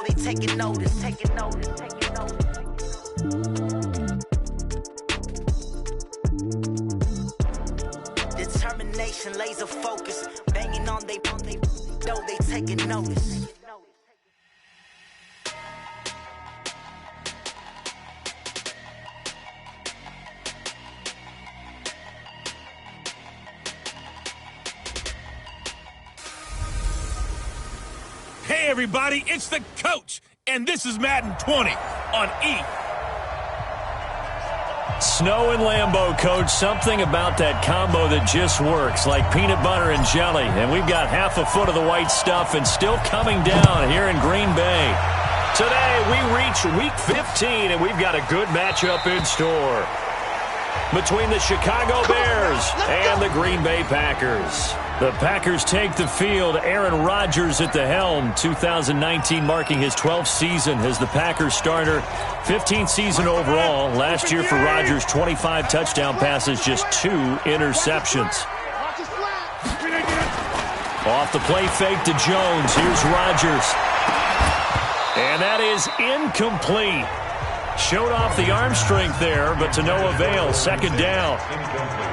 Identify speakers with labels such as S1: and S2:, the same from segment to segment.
S1: they taking notice, taking notice, taking notice. Determination, laser focus, banging on they know they taking notice.
S2: Hey everybody, it's the coach, and this is Madden 20 on E!
S3: Snow and Lambeau, Coach. Something about that combo that just works, like peanut butter and jelly. And we've got half a foot of the white stuff and still coming down here in Green Bay. Today, we reach Week 15, and we've got a good matchup in store between the Chicago Bears and the Green Bay Packers. The Packers take the field. Aaron Rodgers at the helm. 2019 marking his 12th season as the Packers starter. 15th season overall. Last year for Rodgers, 25 touchdown passes, just 2 interceptions. Off the play fake to Jones. Here's Rodgers. And that is incomplete. Showed off the arm strength there, but to no avail. Second down.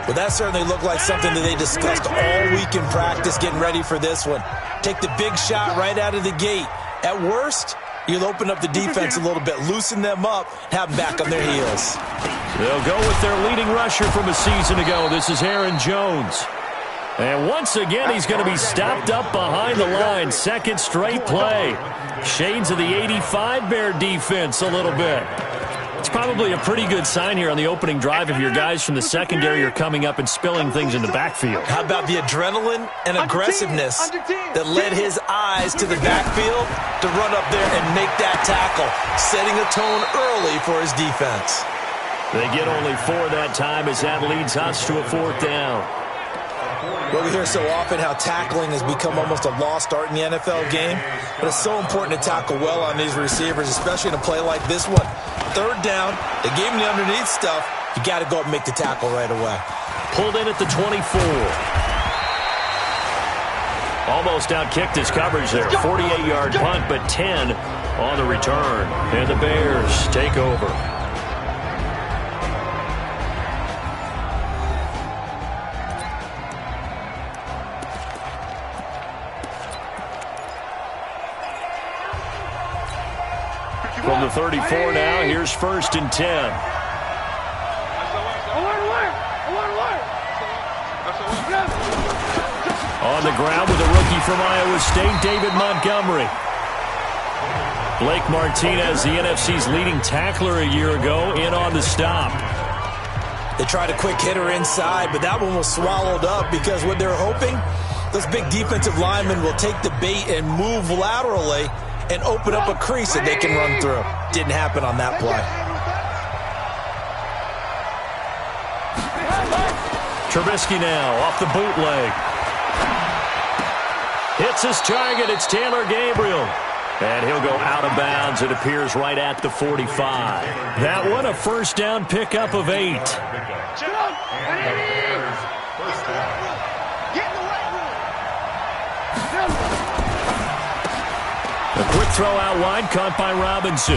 S4: Well, that certainly looked like something that they discussed all week in practice, getting ready for this one. Take the big shot right out of the gate. At worst, you'll open up the defense a little bit, loosen them up, have them back on their heels.
S3: They'll go with their leading rusher from a season ago. This is Aaron Jones. And once again, he's going to be stopped up behind the line. Second straight play. Shades of the 85 Bear defense a little bit. It's probably a pretty good sign here on the opening drive if your guys from the secondary are coming up and spilling things in the backfield.
S4: How about the adrenaline and aggressiveness that led his eyes to the backfield to run up there and make that tackle, setting a tone early for his defense.
S3: They get only 4 that time as that leads us to a 4th down.
S4: Well, we hear so often how tackling has become almost a lost art in the NFL game, but it's so important to tackle well on these receivers, especially in a play like this one. Third down, they gave him the underneath stuff. You got to go up and make the tackle right away.
S3: Pulled in at the 24. Almost outkicked his coverage there. 48-yard punt, but 10 on the return. And the Bears take over. From the 34 now, here's 1st and 10. On the ground with a rookie from Iowa State, David Montgomery. Blake Martinez, the NFC's leading tackler a year ago, in on the stop.
S4: They tried a quick hitter inside, but that one was swallowed up because what they're hoping, those big defensive linemen will take the bait and move laterally and open up a crease that they can run through. Didn't happen on that play.
S3: Trubisky now off the bootleg. Hits his target. It's Taylor Gabriel. And he'll go out of bounds. It appears right at the 45. That one a 1st down pickup of 8. A quick throw out wide, caught by Robinson.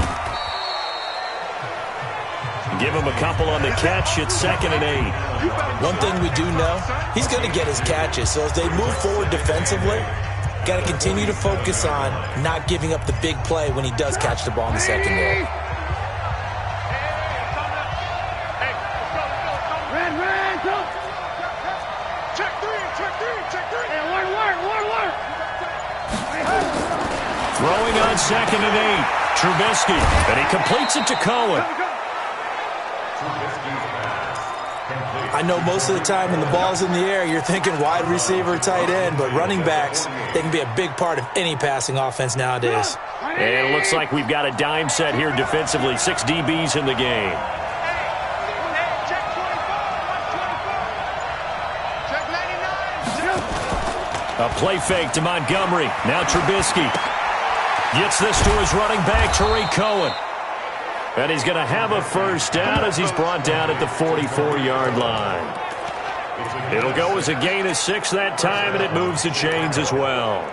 S3: Give him a couple on the catch. It's 2nd and 8.
S4: One thing we do know, he's going to get his catches. So as they move forward defensively, got to continue to focus on not giving up the big play when he does catch the ball in the secondary.
S3: Throwing on 2nd and 8. Trubisky, and he completes it to Cohen.
S4: I know most of the time when the ball's in the air, you're thinking wide receiver, tight end, but running backs, they can be a big part of any passing offense nowadays.
S3: And it looks like we've got a dime set here defensively. 6 DBs in the game. A play fake to Montgomery. Now Trubisky gets this to his running back, Tariq Cohen. And he's going to have a 1st down as he's brought down at the 44-yard line. It'll go as a gain of 6 that time, and it moves the chains as well.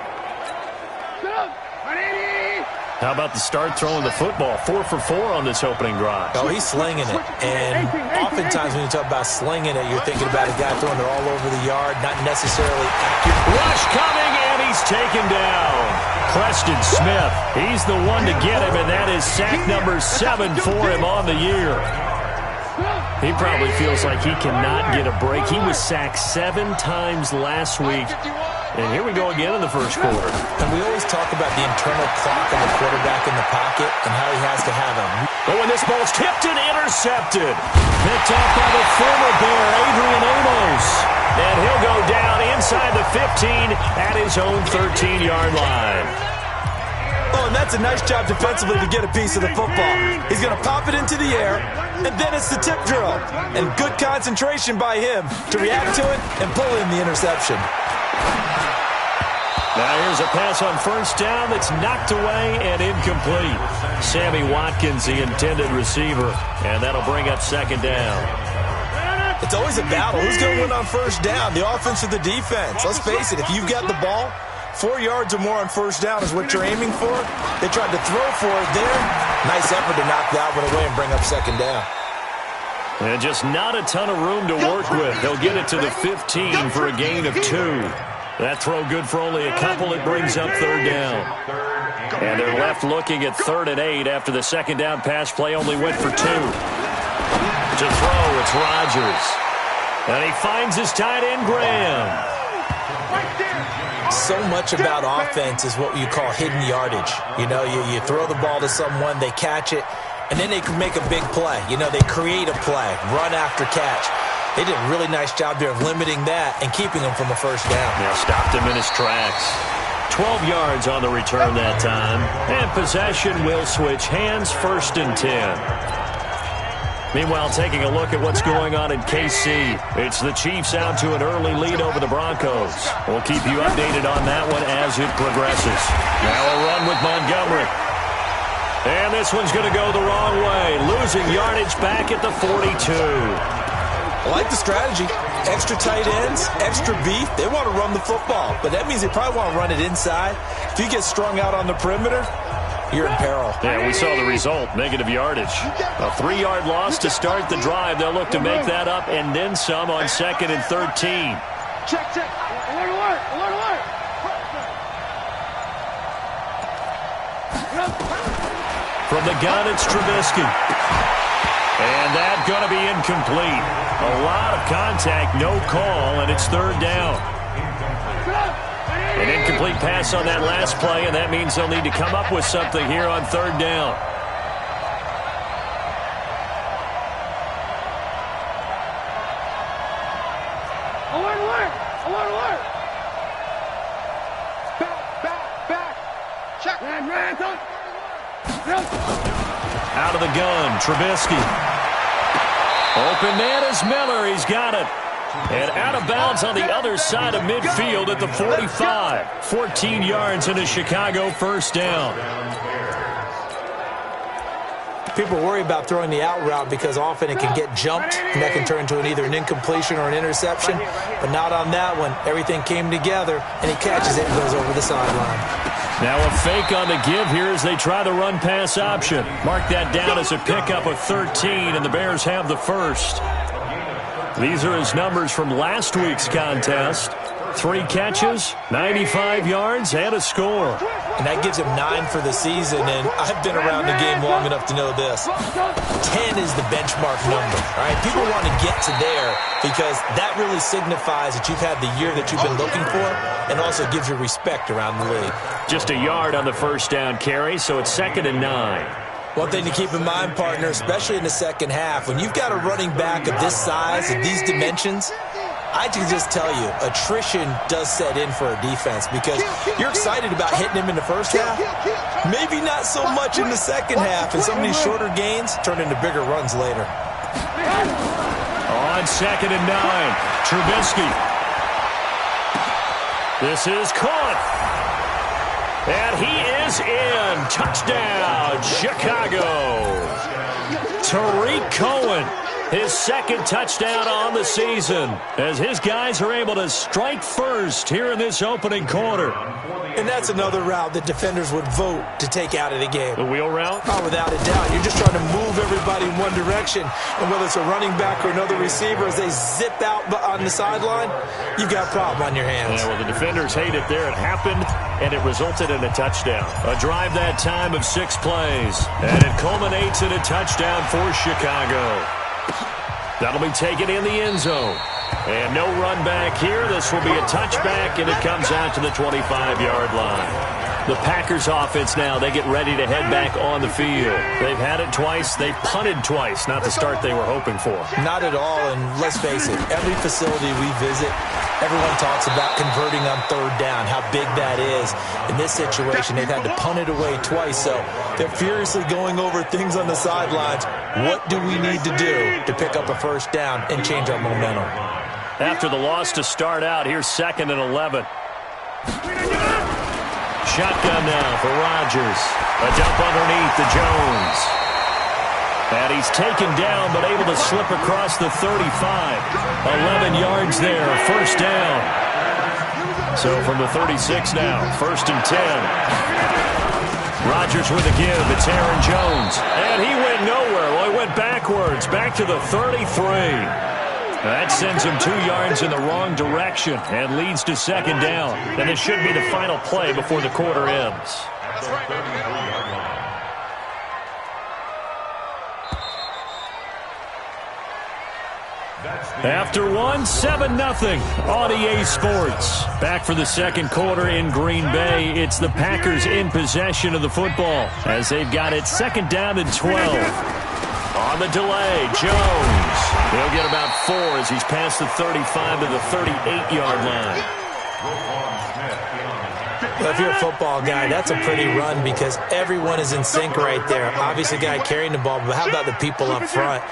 S3: How about the start throwing the football? 4 for 4 on this opening drive.
S4: Oh, he's slinging it. And oftentimes when you talk about slinging it, you're thinking about a guy throwing it all over the yard, not necessarily accurate.
S3: Rush coming, and he's taken down. Preston Smith, he's the one to get him, and that is sack number 7 for him on the year. He probably feels like he cannot get a break. He was sacked 7 times last week. And here we go again in the first quarter.
S4: And we always talk about the internal clock of the quarterback in the pocket and how he has to have him.
S3: Oh, and this ball's tipped and intercepted. Picked off by the former Bear, Adrian Amos. And he'll go down inside the 15 at his own 13-yard line.
S4: Oh, and that's a nice job defensively to get a piece of the football. He's going to pop it into the air, and then it's the tip drill. And good concentration by him to react to it and pull in the interception.
S3: Now here's a pass on first down that's knocked away and incomplete. Sammy Watkins, the intended receiver, and that'll bring up second down.
S4: It's always a battle. Who's going to win on first down, the offense or the defense? Let's face it, if you've got the ball, 4 yards or more on first down is what you're aiming for. They tried to throw for it there. Nice effort to knock that one away and bring up second down.
S3: And just not a ton of room to work with. They'll get it to the 15 for a gain of 2. That throw good for only a couple. It brings up third down. And they're left looking at 3rd and 8 after the second down pass play only went for 2. To throw, it's Rodgers. And he finds his tight end, Graham.
S4: So much about offense is what you call hidden yardage. You know, you throw the ball to someone, they catch it, and then they can make a big play. You know, they create a play, run after catch. They did a really nice job there of limiting that and keeping him from a first down.
S3: Yeah, stopped him in his tracks. 12 yards on the return that time. And possession will switch hands, 1st and 10. Meanwhile, taking a look at what's going on in KC. It's the Chiefs out to an early lead over the Broncos. We'll keep you updated on that one as it progresses. Now a run with Montgomery. And this one's going to go the wrong way. Losing yardage back at the 42.
S4: I like the strategy. Extra tight ends, extra beef. They want to run the football, but that means they probably want to run it inside. If you get strung out on the perimeter, you're in peril.
S3: Yeah, we saw the result, negative yardage. A 3-yard loss to start the drive. They'll look to make that up and then some on 2nd and 13.
S5: Check. Alert.
S3: From the gun, it's Trubisky. And that's going to be incomplete. A lot of contact, no call, and it's 3rd down. An incomplete pass on that last play, and that means they'll need to come up with something here on 3rd down.
S5: Alert. Back. Check.
S3: Out of the gun, Trubisky. Open man is Miller. He's got it. And out of bounds on the other side of midfield at the 45. 14 yards and a Chicago first down.
S4: People worry about throwing the out route because often it can get jumped, and that can turn into either an incompletion or an interception. But not on that one. Everything came together, and he catches it and goes over the sideline.
S3: Now a fake on the give here as they try the run-pass option. Mark that down as a pickup of 13, and the Bears have the first. These are his numbers from last week's contest. 3 catches, 95 yards, and a score.
S4: And that gives him 9 for the season, and I've been around the game long enough to know this. 10 is the benchmark number, all right? People want to get to there because that really signifies that you've had the year that you've been looking for and also gives you respect around the league.
S3: Just a yard on the first down carry, so it's 2nd and 9.
S4: One thing to keep in mind, partner, especially in the second half, when you've got a running back of this size, of these dimensions, I can just tell you, attrition does set in for a defense because you're excited about hitting him in the first half. Maybe not so much in the second half, and some of these shorter gains turn into bigger runs later.
S3: On 2nd and 9, Trubisky. This is caught. And he is in. Touchdown, Chicago. Tariq Cohen. his second touchdown on the season, as his guys are able to strike first here in this opening quarter.
S4: And that's another route that defenders would vote to take out of the game.
S3: The wheel route?
S4: Oh, without a doubt. You're just trying to move everybody in one direction. And whether it's a running back or another receiver, as they zip out on the sideline, you've got a problem on your hands.
S3: Yeah, well, the defenders hate it there. It happened, and it resulted in a touchdown. A drive that time of 6 plays. And it culminates in a touchdown for Chicago. That'll be taken in the end zone. And no run back here. This will be a touchback, and it comes out to the 25-yard line. The Packers offense now, they get ready to head back on the field. They've had it twice. They've punted twice. Not the start they were hoping for.
S4: Not at all, and let's face it, every facility we visit, everyone talks about converting on third down, how big that is. In this situation, they've had to punt it away twice, so they're furiously going over things on the sidelines. What do we need to do to pick up a first down and change our momentum?
S3: After the loss to start out, here's 2nd and 11. Shotgun now for Rodgers. A dump underneath to Jones. And he's taken down, but able to slip across the 35. 11 yards there, first down. So from the 36 now, 1st and 10. Rodgers with a give. It's Aaron Jones. And he went nowhere. Well, he went backwards, back to the 33. That sends him 2 yards in the wrong direction and leads to 2nd down. And this should be the final play before the quarter ends. After one, 7-0 on EA Sports. Back for the second quarter in Green Bay. It's the Packers in possession of the football as they've got it 2nd down and 12. On the delay, Jones. He'll get about 4 as he's past the 35 to the 38-yard line.
S4: Well, if you're a football guy, that's a pretty run because everyone is in sync right there. Obviously, the guy carrying the ball, but how about the people up front?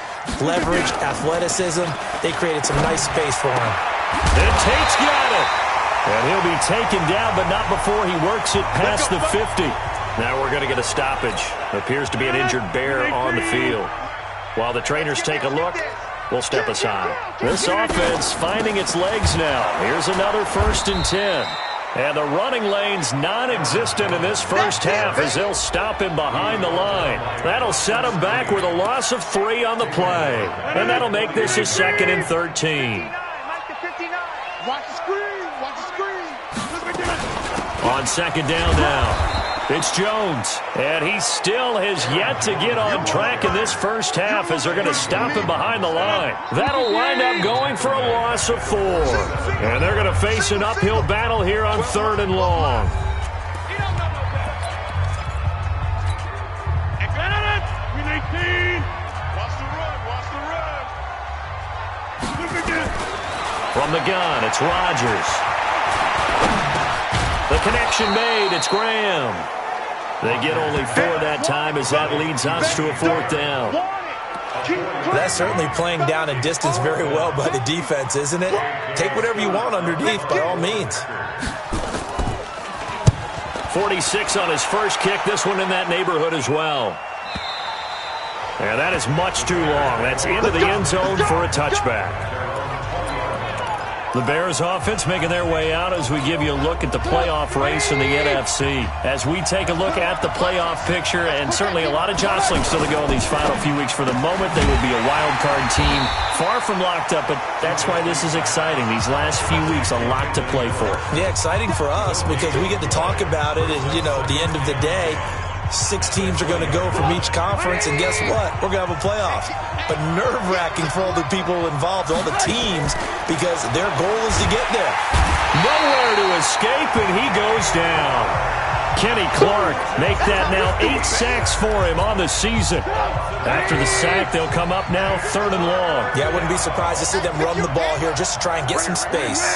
S4: Leverage, athleticism, they created some nice space for him.
S3: And Tate's got it. And he'll be taken down, but not before he works it past the 50. Now we're going to get a stoppage. Appears to be an injured Bear on the field. While the trainers take a look, we'll step aside. This offense finding its legs now. Here's another 1st and 10. And the running lane's non-existent in this first half as they'll stop him behind the line. That'll set him back with a loss of 3 on the play. And that'll make this a 2nd and 13.
S5: Watch the screen. Watch the screen.
S3: On 2nd down now. It's Jones, and he still has yet to get on track in this first half as they're going to stop him behind the line. That'll wind up going for a loss of 4. And they're going to face an uphill battle here on 3rd and long. From the gun, it's Rodgers. The connection made, it's Graham. They get only 4 that time as that leads us to a 4th down.
S4: That's certainly playing down a distance very well by the defense, isn't it? Take whatever you want underneath, by all means.
S3: 46 on his first kick, this one in that neighborhood as well. And that is much too long. That's into the end zone for a touchback. The Bears offense making their way out as we give you a look at the playoff race in the NFC. As we take a look at the playoff picture, and certainly a lot of jostling still to go in these final few weeks. For the moment, they will be a wild card team, far from locked up, but that's why this is exciting. These last few weeks, a lot to play for.
S4: Yeah, exciting for us because we get to talk about it, and, you know, at the end of the day, 6 teams are going to go from each conference, and guess what? We're going to have a playoff. But nerve-wracking for all the people involved, all the teams, because their goal is to get there.
S3: Nowhere to escape, and he goes down. Kenny Clark make that now 8 sacks for him on the season. After the sack, they'll come up now 3rd and long.
S4: Yeah, I wouldn't be surprised to see them run the ball here just to try and get some space.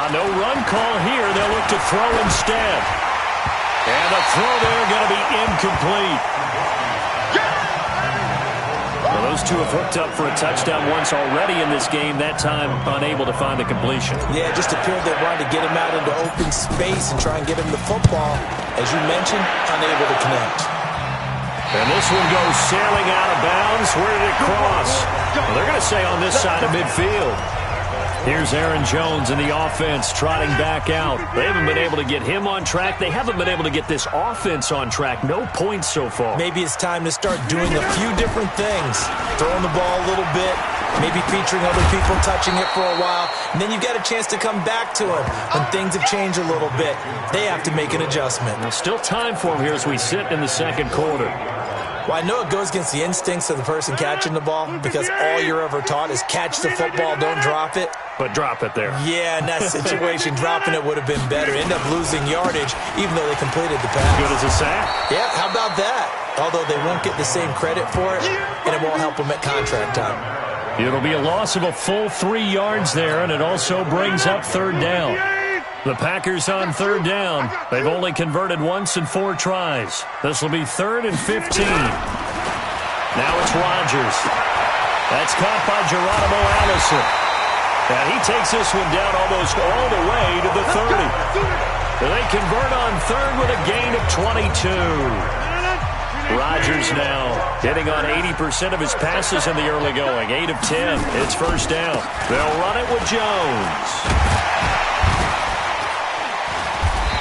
S3: No run call here. They'll look to throw instead. And the throw there going to be incomplete. Well, Those two have hooked up for a touchdown once already in this game, that time unable to find the completion.
S4: Yeah, it just appeared they wanted to get him out into open space and try and get him the football. As you mentioned, unable to connect.
S3: And this one goes sailing out of bounds. Where did it cross? Well, they're going to say on this side of midfield. Here's Aaron Jones in the offense trotting back out. They haven't been able to get him on track. They haven't been able to get this offense on track. No points so far.
S4: Maybe it's time to start doing a few different things. Throwing the ball a little bit, maybe featuring other people touching it for a while, and then you've got a chance to come back to him when things have changed a little bit. They have to make an adjustment.
S3: There's still time for him here as we sit in the second quarter.
S4: Well, I know it goes against the instincts of the person catching the ball because all you're ever taught is catch the football, don't drop it.
S3: But drop it there.
S4: Yeah, in that situation, dropping it would have been better. End up losing yardage, even though they completed the pass.
S3: Good as a sack.
S4: Yeah, how about that? Although they won't get the same credit for it, and it won't help them at contract time.
S3: It'll be a loss of a full 3 yards there, and it also brings up third down. The Packers on third down. They've only converted once in 4 tries. This will be 3rd and 15. Now it's Rodgers. That's caught by Geronimo Allison. And he takes this one down almost all the way to the 30. They convert on 3rd with a gain of 22. Rodgers now hitting on 80% of his passes in the early going. 8 of 10. It's first down. They'll run it with Jones.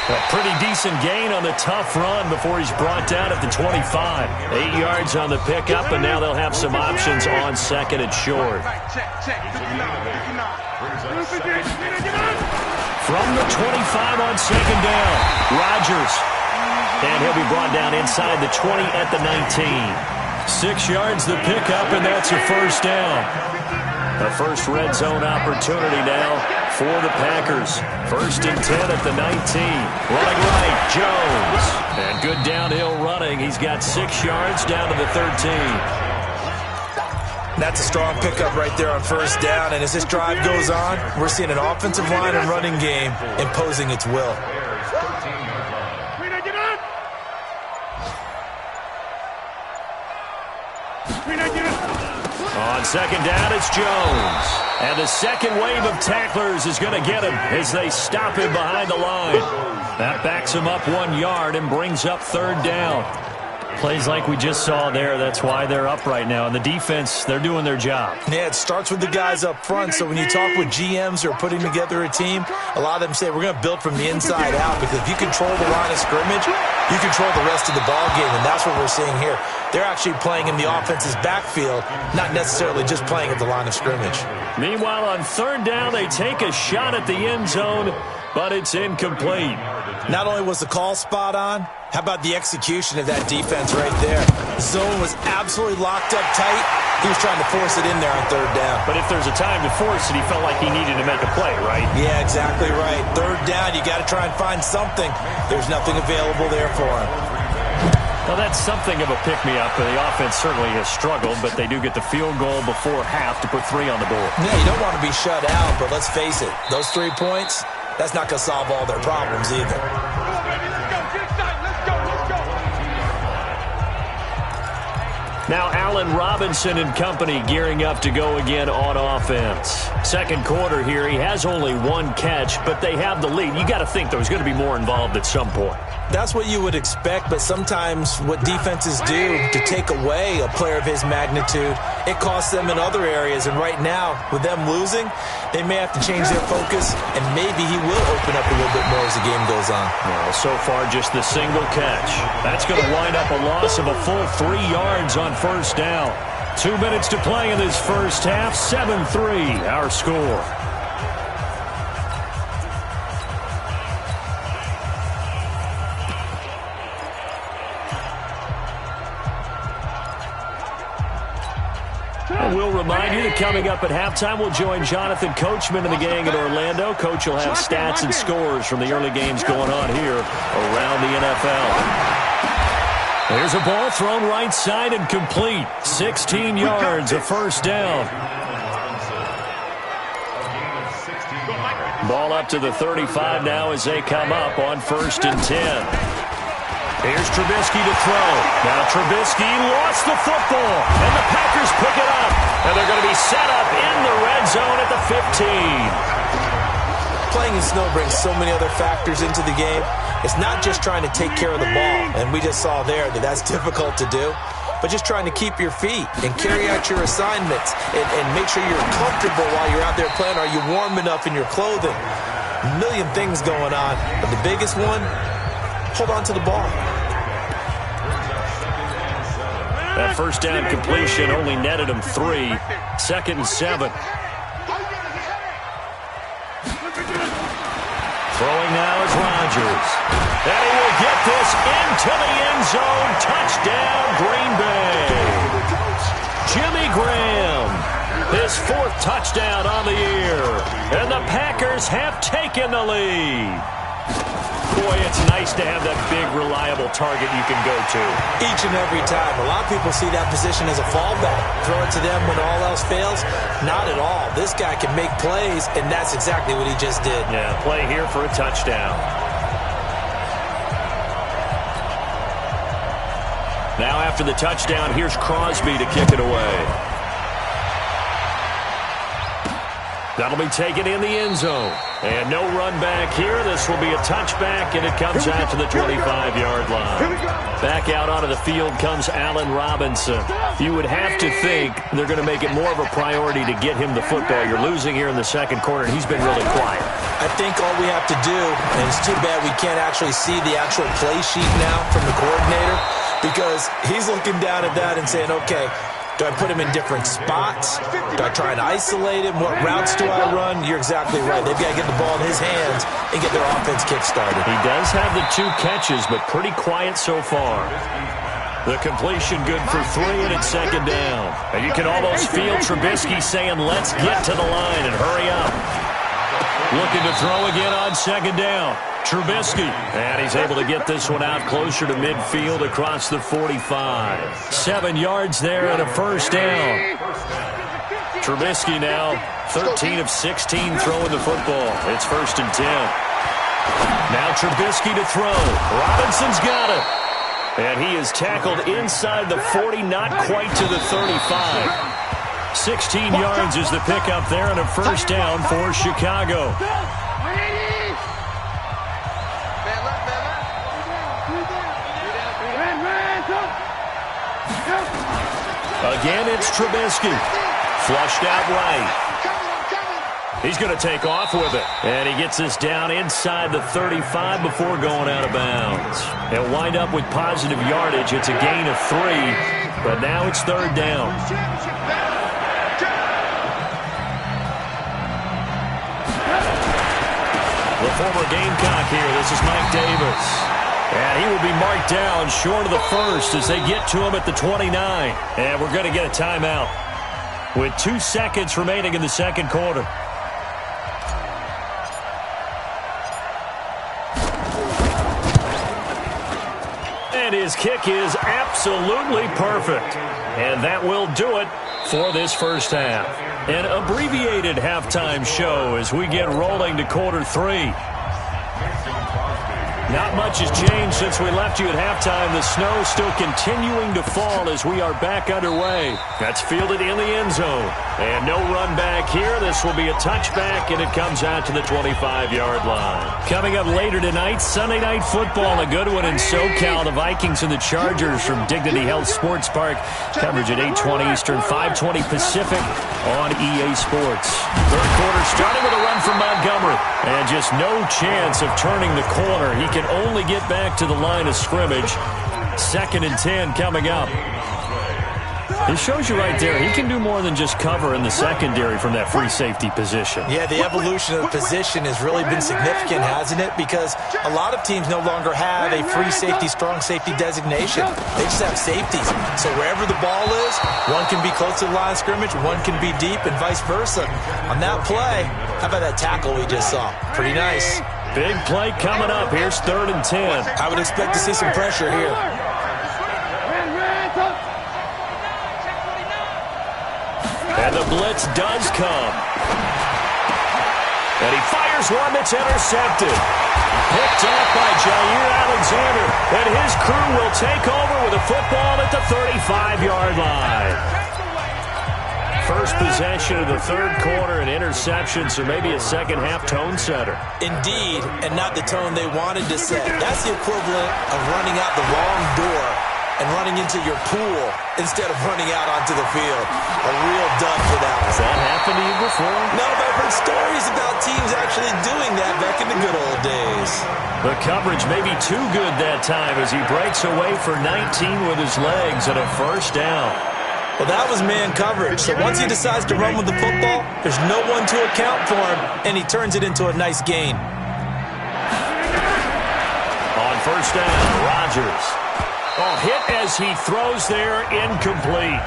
S3: A pretty decent gain on the tough run before he's brought down at the 25. 8 yards on the pickup, and now they'll have some options on second and short. From the 25 on second down, Rodgers. And he'll be brought down inside the 20 at the 19. 6 yards the pickup, and that's a first down. The first red zone opportunity now for the Packers. 1st and 10 at the 19. Running right, Jones. And good downhill running. He's got 6 yards down to the 13.
S4: That's a strong pickup right there on first down. And as this drive goes on, we're seeing an offensive line and running game imposing its will.
S3: On second down, it's Jones. And the second wave of tacklers is going to get him as they stop him behind the line. That backs him up 1 yard and brings up third down. Plays like we just saw there. That's why they're up right now. And the defense, they're doing their job.
S4: Yeah, it starts with the guys up front. So when you talk with GMs who are putting together a team, a lot of them say we're going to build from the inside out, because if you control the line of scrimmage, you control the rest of the ball game, and that's what we're seeing here. They're actually playing in the offense's backfield, not necessarily just playing at the line of scrimmage.
S3: Meanwhile, on third down, they take a shot at the end zone, but it's incomplete.
S4: Not only was the call spot on, how about the execution of that defense right there? Zone was absolutely locked up tight. He was trying to force it in there on third down.
S3: But if there's a time to force it, he felt like he needed to make a play, right?
S4: Yeah, exactly right. Third down, you got to try and find something. There's nothing available there for him.
S3: Well, that's something of a pick-me-up. The offense certainly has struggled, but they do get the field goal before half to put 3 on the board.
S4: Yeah, you don't want to be shut out, but let's face it. Those 3 points, that's not going to solve all their problems either.
S3: Now Allen Robinson and company gearing up to go again on offense. Second quarter here, he has only 1 catch, but they have the lead. You got to think there's going to be more involved at some point.
S4: That's what you would expect, but sometimes what defenses do to take away a player of his magnitude, it costs them in other areas. And right now, with them losing, they may have to change their focus, and maybe he will open up a little bit more as the game goes on.
S3: Well, so far, just the single catch. That's going to wind up a loss of a full 3 yards on first down. 2 minutes to play in this first half. 7-3, our score. We'll remind you that coming up at halftime, we'll join Jonathan Coachman and the gang in Orlando. Coach will have stats and scores from the early games going on here around the NFL. There's a ball thrown right side and complete. 16 yards, a first down. Ball up to the 35 now as they come up on 1st and 10. Here's Trubisky to throw. Now Trubisky lost the football, and the Packers pick it up. And they're going to be set up in the red zone at the 15.
S4: Playing in snow brings so many other factors into the game. It's not just trying to take care of the ball, and we just saw there that that's difficult to do, but just trying to keep your feet and carry out your assignments and make sure you're comfortable while you're out there playing. Are you warm enough in your clothing? A million things going on, but the biggest one, hold on to the ball.
S3: That first down completion only netted him 3. 2nd and 7. Throwing now is Rodgers. And he will get this into the end zone. Touchdown, Green Bay. Jimmy Graham, his 4th touchdown on the year. And the Packers have taken the lead. Boy, it's nice to have that big, reliable target you can go to.
S4: Each and every time. A lot of people see that position as a fallback. Throw it to them when all else fails. Not at all. This guy can make plays, and that's exactly what he just did.
S3: Yeah, play here for a touchdown. Now after the touchdown, here's Crosby to kick it away. That'll be taken in the end zone. And no run back here. This will be a touchback, and it comes out to the 25-yard line. Back out onto the field comes Allen Robinson. You would have to think they're going to make it more of a priority to get him the football. You're losing here in the second quarter, and he's been really quiet.
S4: I think all we have to do, and it's too bad we can't actually see the actual play sheet now from the coordinator, because he's looking down at that and saying, okay, do I put him in different spots? Do I try and isolate him? What routes do I run? You're exactly right. They've got to get the ball in his hands and get their offense kick-started.
S3: He does have the 2 catches, but pretty quiet so far. The completion good for 3, and it's 2nd down. And you can almost feel Trubisky saying, let's get to the line and hurry up. Looking to throw again on 2nd down. Trubisky, and he's able to get this one out closer to midfield across the 45. 7 yards there and a first down. Trubisky now 13 of 16 throwing the football. It's 1st and 10. Now Trubisky to throw. Robinson's got it. And he is tackled inside the 40, not quite to the 35. 16 yards is the pickup there and a first down for Chicago. Again, it's Trubisky. Flushed out right. He's going to take off with it. And he gets this down inside the 35 before going out of bounds. He'll wind up with positive yardage. It's a gain of 3, but now it's 3rd down. The former Gamecock here. This is Mike Davis. And he will be marked down short of the 1st as they get to him at the 29. And we're going to get a timeout with 2 seconds remaining in the second quarter. And his kick is absolutely perfect. And that will do it for this first half. An abbreviated halftime show as we get rolling to quarter 3. Not much has changed since we left you at halftime. The snow still continuing to fall as we are back underway. That's fielded in the end zone. And no run back here. This will be a touchback, and it comes out to the 25-yard line. Coming up later tonight, Sunday Night Football, a good one in SoCal. The Vikings and the Chargers from Dignity Health Sports Park. Coverage at 8:20 Eastern, 5:20 Pacific on EA Sports. Third quarter starting with a run from Montgomery. And just no chance of turning the corner. He can only get back to the line of scrimmage. 2nd and 10 coming up. It shows you right there, he can do more than just cover in the secondary from that free safety position. Yeah, the evolution of the position has really been significant, hasn't it? Because a lot of teams no longer have a free safety, strong safety designation. They just have safeties. So wherever the ball is, one can be close to the line of scrimmage, one can be deep, and vice versa. On that play, how about that tackle we just saw? Pretty nice. Big play coming up. Here's 3rd and 10. I would expect to see some pressure here. And the blitz does come. And he fires one that's intercepted. Picked up by Jair Alexander. And his crew will take over with a football at the 35-yard line. First possession of the third quarter, an interception, so maybe a second-half tone setter.
S4: Indeed, and not the tone they wanted to set. That's the equivalent of running out the wrong door and running into your pool instead of running out onto the field. A real dud for that one.
S3: Has that happened to you before?
S4: No, but I've heard stories about teams actually doing that back in the good old days.
S3: The coverage may be too good that time as he breaks away for 19 with his legs and a first down.
S4: Well, that was man coverage. So once he decides to run with the football, there's no one to account for him, and he turns it into a nice gain.
S3: On first down, Rodgers. Oh, hit as he throws there, incomplete.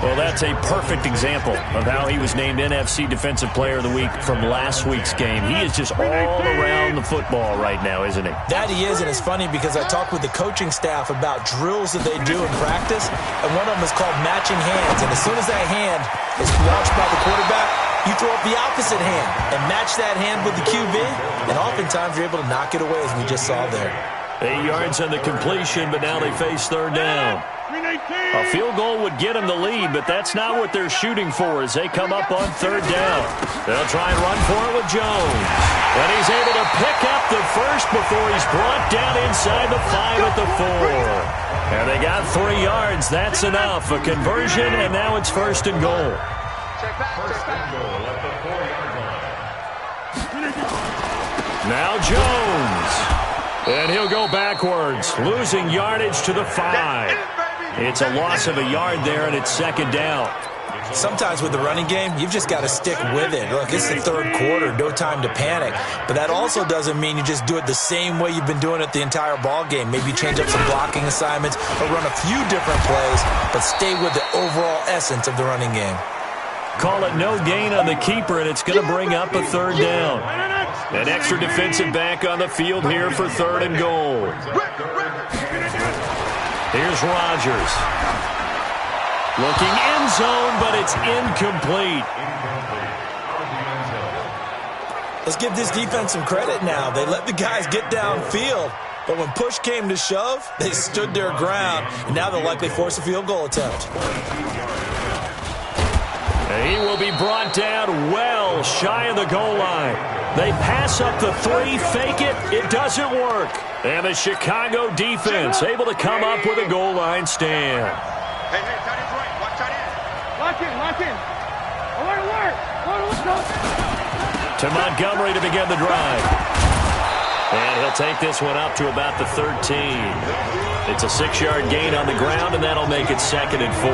S3: Well, that's a perfect example of how he was named NFC Defensive Player of the Week from last week's game. He is just all around the football right now, isn't he?
S4: That he is, and it's funny because I talked with the coaching staff about drills that they do in practice, and one of them is called matching hands. And as soon as that hand is launched by the quarterback, you throw up the opposite hand and match that hand with the QB, and oftentimes you're able to knock it away, as we just saw there.
S3: 8 yards on the completion, but now they face third down. A field goal would get them the lead, but that's not what they're shooting for as they come up on third down. They'll try and run for it with Jones. And he's able to pick up the first before he's brought down inside the 5 at the 4. And they got 3 yards. That's enough. A conversion, and now it's first and goal.
S5: First and goal at the 4-yard line.
S3: Now Jones. And he'll go backwards, losing yardage to the 5. It's a loss of a yard there, and it's second down.
S4: Sometimes with the running game, you've just got to stick with it. Look, it's the third quarter, no time to panic. But that also doesn't mean you just do it the same way you've been doing it the entire ball game. Maybe change up some blocking assignments or run a few different plays, but stay with the overall essence of the running game.
S3: Call it no gain on the keeper, and it's going to bring up a third down. An extra defensive back on the field here for third and goal. Here's Rodgers. Looking end zone, but it's incomplete.
S4: Let's give this defense some credit now. They let the guys get downfield, but when push came to shove, they stood their ground, and now they'll likely force a field goal attempt.
S3: He will be brought down well shy of the goal line. They pass up the 3, fake it. It doesn't work. And the Chicago defense able to come up with a goal line stand.
S5: Hey, tight end's right. Watch tight end. Lock in. Alert.
S3: To Montgomery to begin the drive. And he'll take this one up to about the 13. It's a 6-yard gain on the ground, and that'll make it second and 4.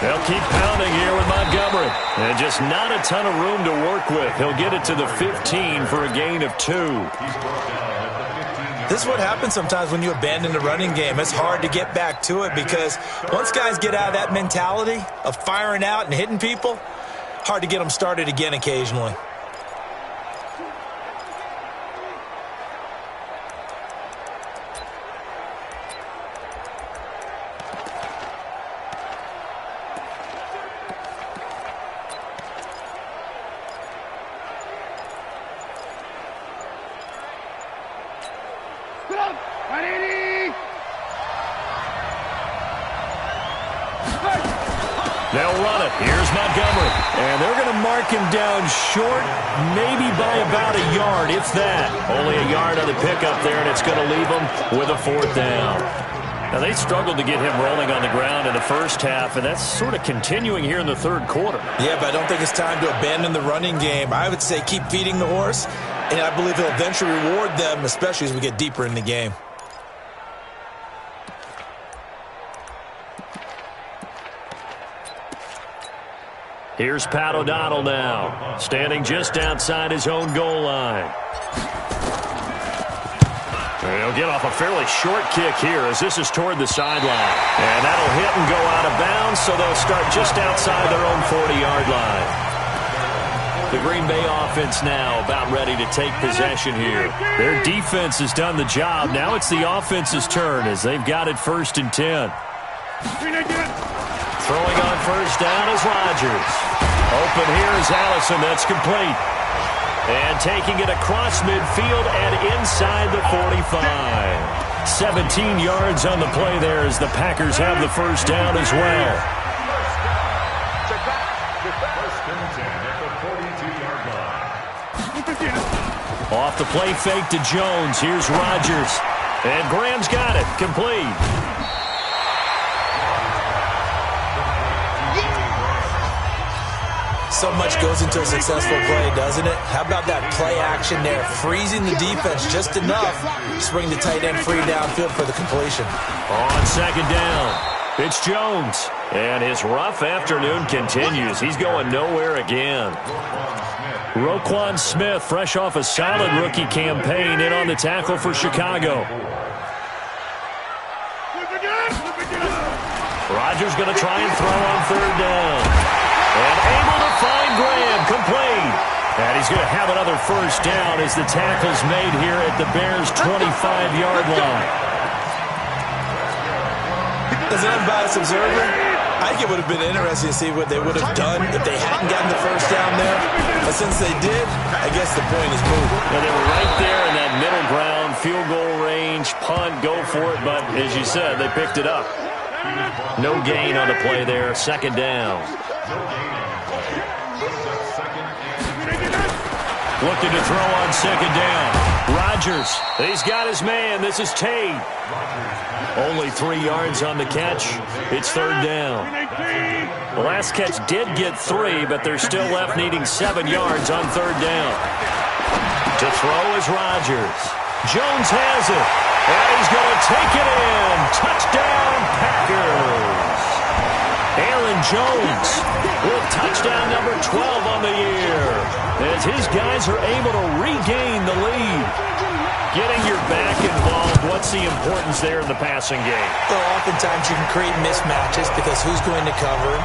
S3: They'll keep pounding here with Montgomery. And just not a ton of room to work with. He'll get it to the 15 for a gain of 2.
S4: This is what happens sometimes when you abandon the running game. It's hard to get back to it because once guys get out of that mentality of firing out and hitting people, hard to get them started again occasionally.
S3: They'll run it. Here's Montgomery. And they're going to mark him down short, maybe by about a yard, if that. Only a yard on the pickup there, and it's going to leave them with a 4th down. Now, they struggled to get him rolling on the ground in the first half, and that's sort of continuing here in the third quarter.
S4: Yeah, but I don't think it's time to abandon the running game. I would say keep feeding the horse, and I believe he'll eventually reward them, especially as we get deeper in the game.
S3: Here's Pat O'Donnell now, standing just outside his own goal line. He'll get off a fairly short kick here as this is toward the sideline. And that'll hit and go out of bounds, so they'll start just outside their own 40-yard line. The Green Bay offense now about ready to take possession here. Their defense has done the job. Now it's the offense's turn as they've got it 1st and 10. Throwing on first down is Rodgers. Open here is Allison. That's complete. And taking it across midfield and inside the 45. 17 yards on the play there as the Packers have the first down as well. Off the play fake to Jones. Here's Rodgers. And Graham's got it. Complete.
S4: So much goes into a successful play, doesn't it? How about that play action there? Freezing the defense just enough to bring the tight end free downfield for the completion.
S3: On second down, it's Jones. And his rough afternoon continues. He's going nowhere again. Roquan Smith, fresh off a solid rookie campaign, in on the tackle for Chicago. Rodgers going to try and throw on third down. And able to find Graham, complete. And he's going to have another first down as the tackle's made here at the Bears' 25-yard line.
S4: As an unbiased observer, I think it would have been interesting to see what they would have done if they hadn't gotten the first down there. But since they did, I guess the point is moved.
S3: Well, they were right there in that middle ground, field goal range, punt, go for it. But as you said, they picked it up. No gain on the play there, second down. Looking to throw on second down. Rodgers, he's got his man. This is Tate. Only 3 yards on the catch. It's third down. The last catch did get 3, but they're still left needing 7 yards on third down. To throw is Rodgers. Jones has it. And he's going to take it in. Touchdown, Packers. Aaron Jones with touchdown number 12 on the year, as his guys are able to regain the lead. Getting your back involved, what's the importance there in the passing game?
S4: Well, oftentimes you can create mismatches because who's going to cover him,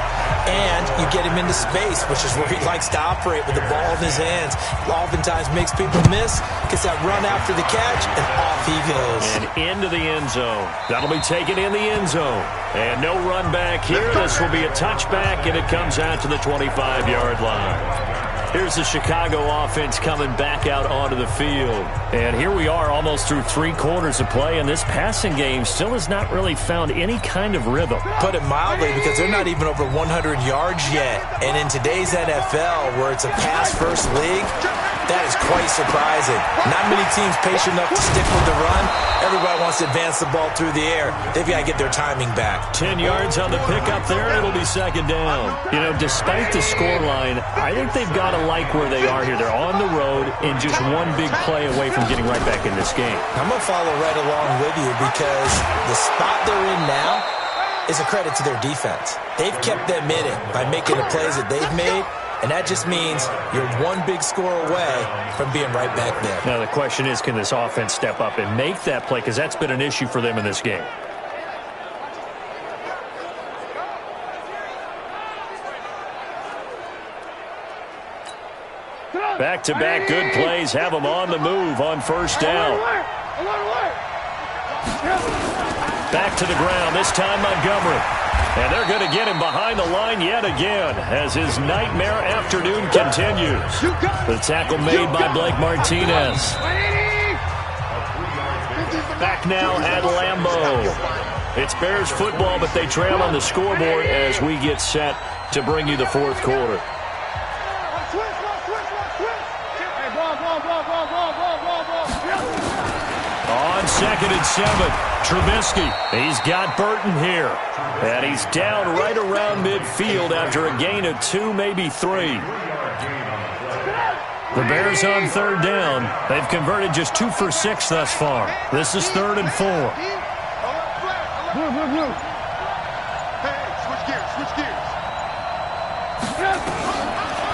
S4: and you get him into space, which is where he likes to operate with the ball in his hands. Oftentimes makes people miss, gets that run after the catch, and off he goes.
S3: And into the end zone. That'll be taken in the end zone. And no run back here. This will be a touchback, and it comes out to the 25-yard line. Here's the Chicago offense coming back out onto the field. And here we are almost through 3 quarters of play, and this passing game still has not really found any kind of rhythm.
S4: Put it mildly, because they're not even over 100 yards yet. And in today's NFL, where it's a pass-first league, that is quite surprising. Not many teams patient enough to stick with the run. Everybody wants to advance the ball through the air. They've got to get their timing back.
S3: 10 yards on the pickup there, and it'll be second down. You know, despite the scoreline, I think they've got to like where they are here. They're on the road and just one big play away from getting right back in this game.
S4: I'm going to follow right along with you, because the spot they're in now is a credit to their defense. They've kept them in it by making the plays that they've made. And that just means you're one big score away from being right back there.
S3: Now the question is, can this offense step up and make that play? Because that's been an issue for them in this game. Back-to-back good plays have them on the move on first down. Back to the ground, this time Montgomery. And they're going to get him behind the line yet again as his nightmare afternoon continues. The tackle made by Blake Martinez. Back now at Lambeau. It's Bears football, but they trail on the scoreboard as we get set to bring you the fourth quarter. On 2nd and 7, Trubisky. He's got Burton here. And he's down right around midfield after a gain of 2, maybe 3. The Bears on third down. They've converted just 2 for 6 thus far. This is 3rd and 4.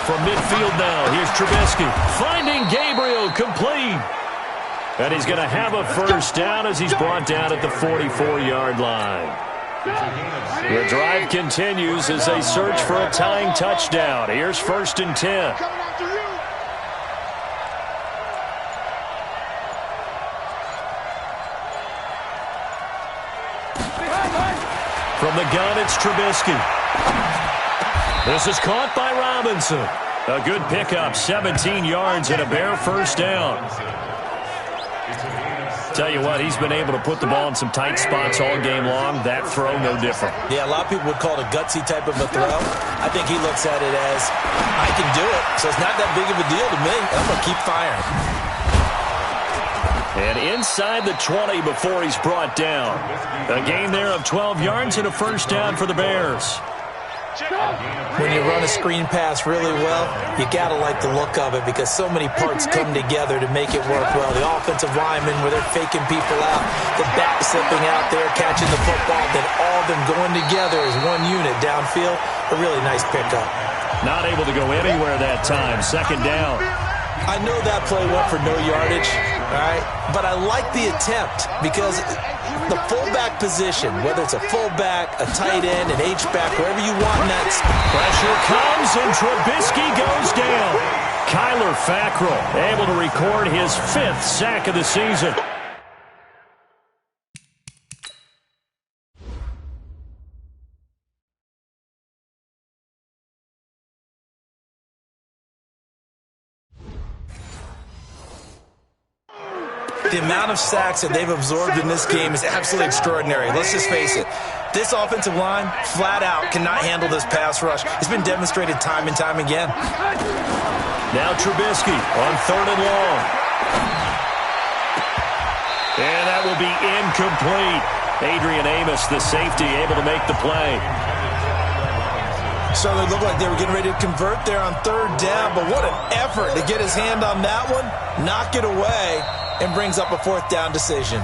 S3: From midfield now, here's Trubisky. Finding Gabriel, complete. And he's going to have a first down as he's brought down at the 44-yard line. The drive continues as they search for a tying touchdown. Here's 1st and 10. From the gun, it's Trubisky. This is caught by Robinson. A good pickup, 17 yards and a Bear first down. Tell you what, he's been able to put the ball in some tight spots all game long. That throw, no different.
S4: Yeah, a lot of people would call it a gutsy type of a throw. I think he looks at it as, I can do it, so it's not that big of a deal to me. I'm going to keep firing.
S3: And inside the 20 before he's brought down. A gain there of 12 yards and a first down for the Bears.
S4: When you run a screen pass really well, you got to like the look of it because so many parts come together to make it work well. The offensive linemen, where they're faking people out, the back slipping out there, catching the football, then all of them going together as one unit downfield. A really nice pickup.
S3: Not able to go anywhere that time. Second down.
S4: I know that play went for no yardage, all right, but I like the attempt because the fullback position, whether it's a fullback, a tight end, an H-back, wherever you want in that spot.
S3: Pressure comes, and Trubisky goes down. Kyler Fackrell able to record his 5th sack of the season.
S4: The amount of sacks that they've absorbed in this game is absolutely extraordinary. Let's just face it. This offensive line, flat out, cannot handle this pass rush. It's been demonstrated time and time again.
S3: Now Trubisky on 3rd and long. And that will be incomplete. Adrian Amos, the safety, able to make the play.
S4: So they looked like they were getting ready to convert there on 3rd down, but what an effort to get his hand on that one, knock it away, and brings up a 4th down decision.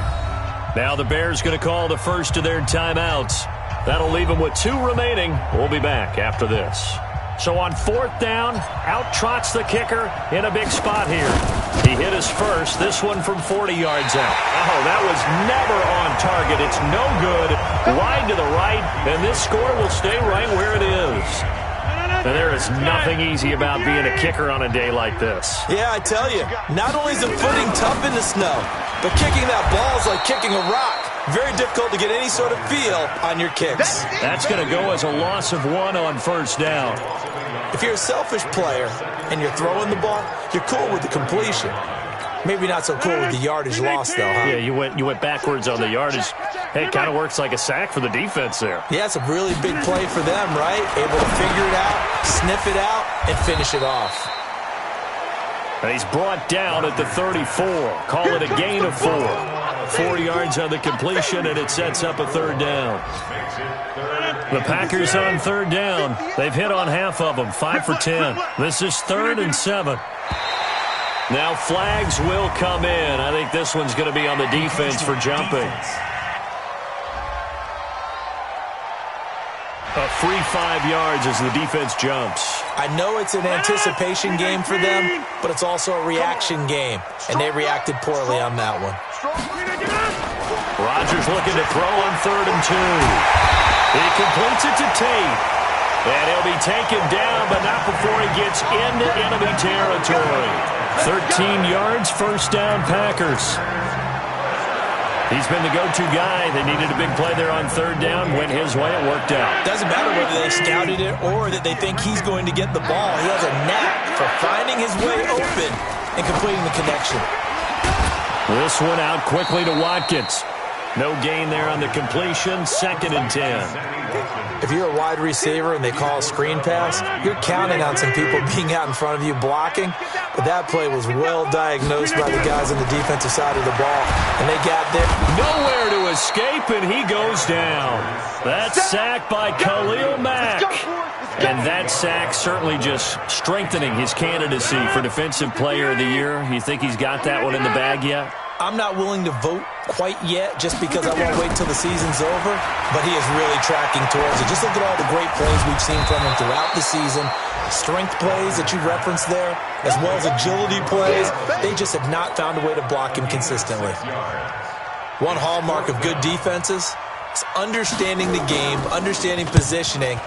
S3: Now the Bears going to call the first of their timeouts. That'll leave them with 2 remaining. We'll be back after this. So on 4th down, out trots the kicker in a big spot here. He hit his first, this one from 40 yards out. Oh, that was never on target. It's no good. Wide to the right, and this score will stay right where it is. And there is nothing easy about being a kicker on a day like this.
S4: Yeah, I tell you, not only is the footing tough in the snow, but kicking that ball is like kicking a rock. Very difficult to get any sort of feel on your kicks.
S3: That's going to go as a loss of 1 on 1st down.
S4: If you're a selfish player and you're throwing the ball, you're cool with the completion. Maybe not so cool with the yardage loss, though, huh?
S3: Yeah, you went backwards on the yardage. Hey, it kind of works like a sack for the defense there.
S4: Yeah, it's a really big play for them, right? Able to figure it out, sniff it out, and finish it off.
S3: And he's brought down at the 34. Call it a gain of 4. 4 yards on the completion, and it sets up a 3rd down. The Packers on 3rd down. They've hit on half of them, 5 for 10. This is 3rd and 7. Now flags will come in. I think this one's going to be on the defense for jumping. A free 5 yards as the defense jumps.
S4: I know it's an anticipation game for them, but it's also a reaction game, and they reacted poorly on that one.
S3: Rodgers looking to throw on 3rd and 2. He completes it to Tate. And he'll be taken down, but not before he gets into enemy territory. 13 yards, first down, Packers. He's been the go-to guy. They needed a big play there on 3rd down. Went his way. It worked out.
S4: Doesn't matter whether they scouted it or that they think he's going to get the ball. He has a knack for finding his way open and completing the connection.
S3: This one out quickly to Watkins. No gain there on the completion. 2nd and 10.
S4: If you're a wide receiver and they call a screen pass, you're counting on some people being out in front of you blocking. But that play was well diagnosed by the guys on the defensive side of the ball, and they got there.
S3: Nowhere to escape, and he goes down. That sack by Khalil Mack. And that sack certainly just strengthening his candidacy for Defensive Player of the Year. You think he's got that one in the bag yet?
S4: I'm not willing to vote quite yet just because I won't wait till the season's over, but he is really tracking towards it. Just look at all the great plays we've seen from him throughout the season. Strength plays that you referenced there, as well as agility plays. They just have not found a way to block him consistently. One hallmark of good defenses is understanding the game, understanding positioning,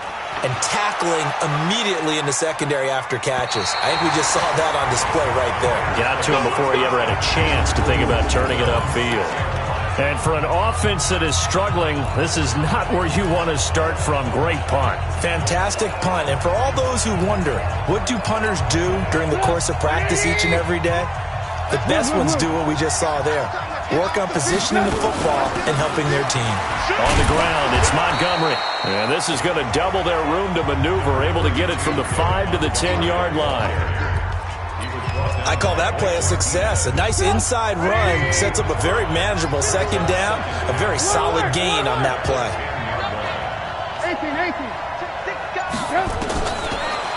S4: and tackling immediately in the secondary after catches. I think we just saw that on display right there.
S3: Got to him before he ever had a chance to think about turning it upfield. And for an offense that is struggling, this is not where you want to start from. Great punt.
S4: Fantastic punt. And for all those who wonder, what do punters do during the course of practice each and every day? The best ones do what we just saw there. Work on positioning the football and helping their team.
S3: On the ground, it's Montgomery. And this is going to double their room to maneuver, able to get it from the 5 to the 10-yard line.
S4: I call that play a success. A nice inside run sets up a very manageable second down. A very solid gain on that play.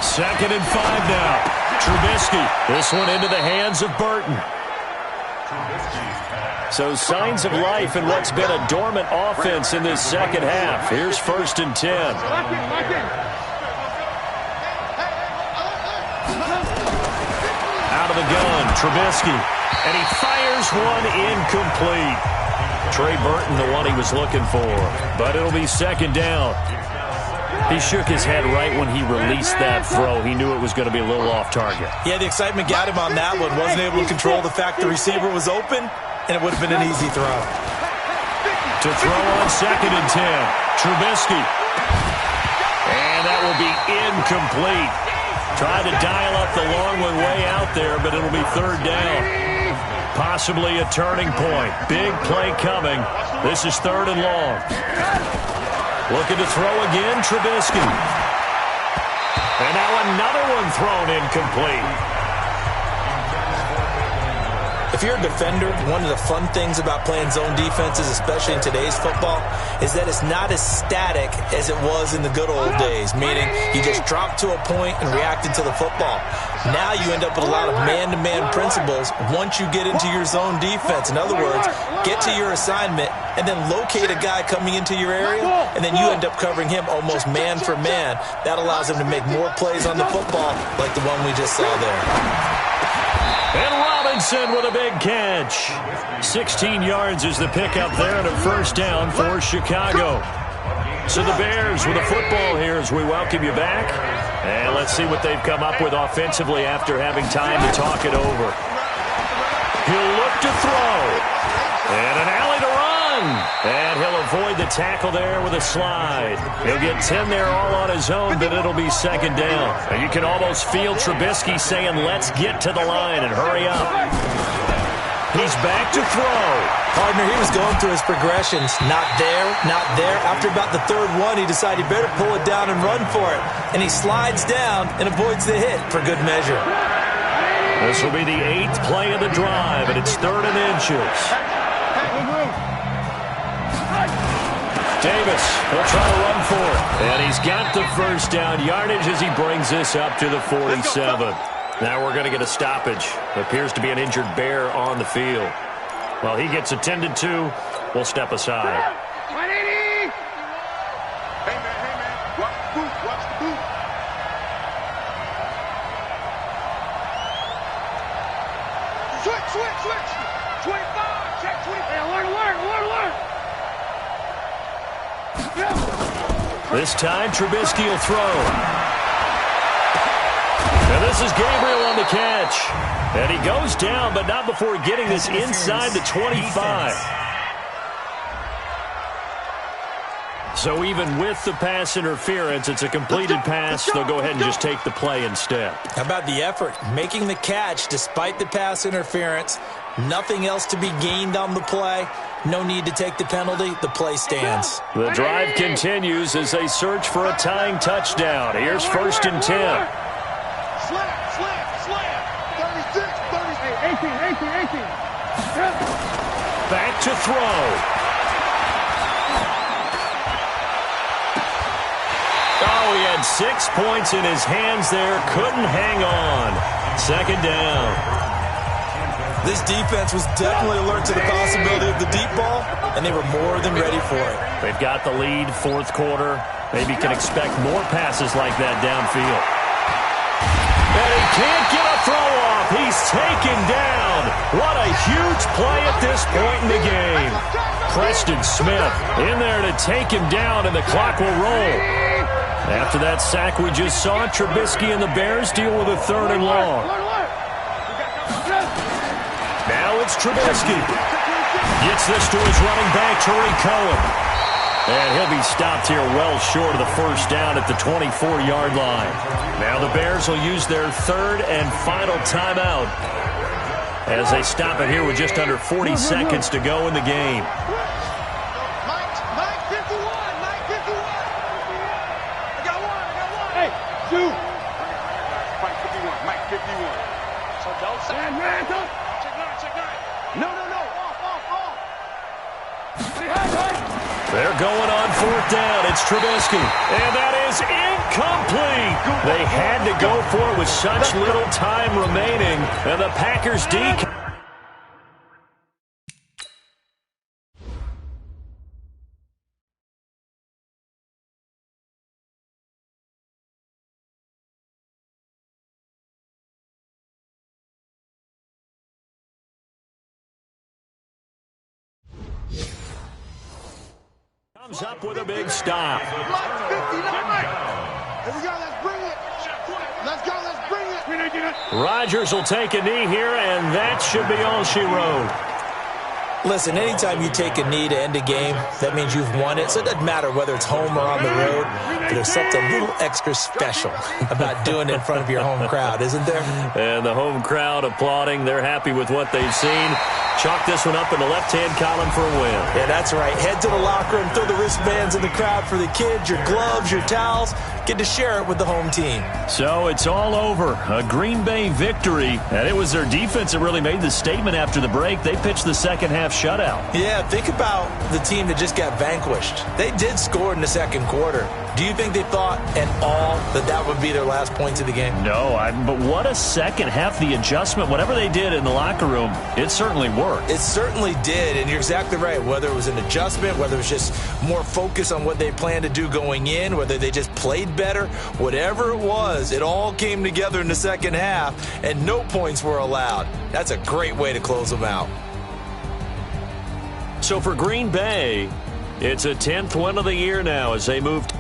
S3: 2nd and 5 now. Trubisky. This one into the hands of Burton. So signs of life in what's been a dormant offense in this second half. Here's 1st and 10. Out of the gun, Trubisky. And he fires one incomplete. Trey Burton, the one he was looking for. But it'll be 2nd down. He shook his head right when he released that throw. He knew it was going to be a little off target.
S4: Yeah, the excitement got him on that one. Wasn't able to control the fact the receiver was open, and it would have been an easy throw.
S3: To throw on 2nd and 10. Trubisky. And that will be incomplete. Tried to dial up the long one way out there, but it'll be 3rd down. Possibly a turning point. Big play coming. This is 3rd and long. Looking to throw again, Trubisky. And now another one thrown incomplete.
S4: If you're a defender, one of the fun things about playing zone defenses, especially in today's football, is that it's not as static as it was in the good old days, meaning you just drop to a point and react to the football. Now you end up with a lot of man-to-man principles once you get into your zone defense. In other words, get to your assignment and then locate a guy coming into your area, and then you end up covering him almost man for man. That allows him to make more plays on the football like the one we just saw there.
S3: And Robinson with a big catch. 16 yards is the pickup there, and a 1st down for Chicago. So the Bears with a football here as we welcome you back. And let's see what they've come up with offensively after having time to talk it over. He'll look to throw. And an alley to run. And he'll avoid the tackle there with a slide. He'll get 10 there all on his own, but it'll be 2nd down. And you can almost feel Trubisky saying, let's get to the line and hurry up. He's back to throw.
S4: Partner, he was going through his progressions. Not there, not there. After about the 3rd one, he decided he better pull it down and run for it. And he slides down and avoids the hit for good measure.
S3: This will be the 8th play of the drive, and it's 3rd and inches. Davis, he'll try to run for it. And he's got the 1st down yardage as he brings this up to the 47. Now we're going to get a stoppage. Appears to be an injured Bear on the field. Well, he gets attended to. We'll step aside.
S5: 180! Hey, man. Watch the boot. Watch the boot. Switch. 25. Check 25. Hey, alert.
S3: This time, Trubisky will throw. And this is Gabriel on the catch. And he goes down, but not before getting this inside the 25. So even with the pass interference, it's a completed pass. They'll go ahead and just take the play instead.
S4: How about the effort? Making the catch despite the pass interference. Nothing else to be gained on the play. No need to take the penalty. The play stands.
S3: The drive continues as they search for a tying touchdown. Here's 1st and 10.
S5: Slam. 36. 18.
S3: Back to throw. Oh, he had 6 points in his hands there. Couldn't hang on. 2nd down.
S4: This defense was definitely alert to the possibility of the deep ball, and they were more than ready for it.
S3: They've got the lead, 4th quarter. Maybe can expect more passes like that downfield. And he can't get a throw off. He's taken down. What a huge play at this point in the game. Preston Smith in there to take him down, and the clock will roll. After that sack we just saw, Trubisky and the Bears deal with a 3rd and long. Now it's Trubisky. Gets this to his running back, Tariq Cohen. And he'll be stopped here well short of the first down at the 24-yard line. Now the Bears will use their third and final timeout as they stop it here with just under 40 seconds to go in the game.
S5: Mike 51. Mike 51. I got one. Hey, shoot. Mike 51. Mike 51. So don't say random. Check nine. No. Off.
S3: They're going on fourth down. It's Trubisky. And that is incomplete. They had to go for it with such little time remaining. And the Packers comes up with a big stop.
S5: Mike 59. Here we go. Let's bring it. Let's bring it.
S3: Rodgers will take a knee here, and that should be all she wrote.
S4: Listen, anytime you take a knee to end a game, that means you've won it. So it doesn't matter whether it's home or on the road. But there's something a little extra special about doing it in front of your home crowd, isn't there?
S3: And the home crowd applauding. They're happy with what they've seen. Chalk this one up in the left-hand column for a win.
S4: Yeah, that's right. Head to the locker room, throw the wristbands in the crowd for the kids, your gloves, your towels. Get to share it with the home team.
S3: So it's all over. A Green Bay victory. And it was their defense that really made the statement after the break. They pitched the second half shutout.
S4: Yeah, think about the team that just got vanquished. They did score in the second quarter. Do you think they thought at all that that would be their last points of the game?
S3: No, but what a second half. The adjustment, whatever they did in the locker room, it certainly worked.
S4: It certainly did, and you're exactly right. Whether it was an adjustment, whether it was just more focus on what they planned to do going in, whether they just played better, whatever it was, it all came together in the second half, and no points were allowed. That's a great way to close them out.
S3: So for Green Bay, it's a 10th win of the year now as they moved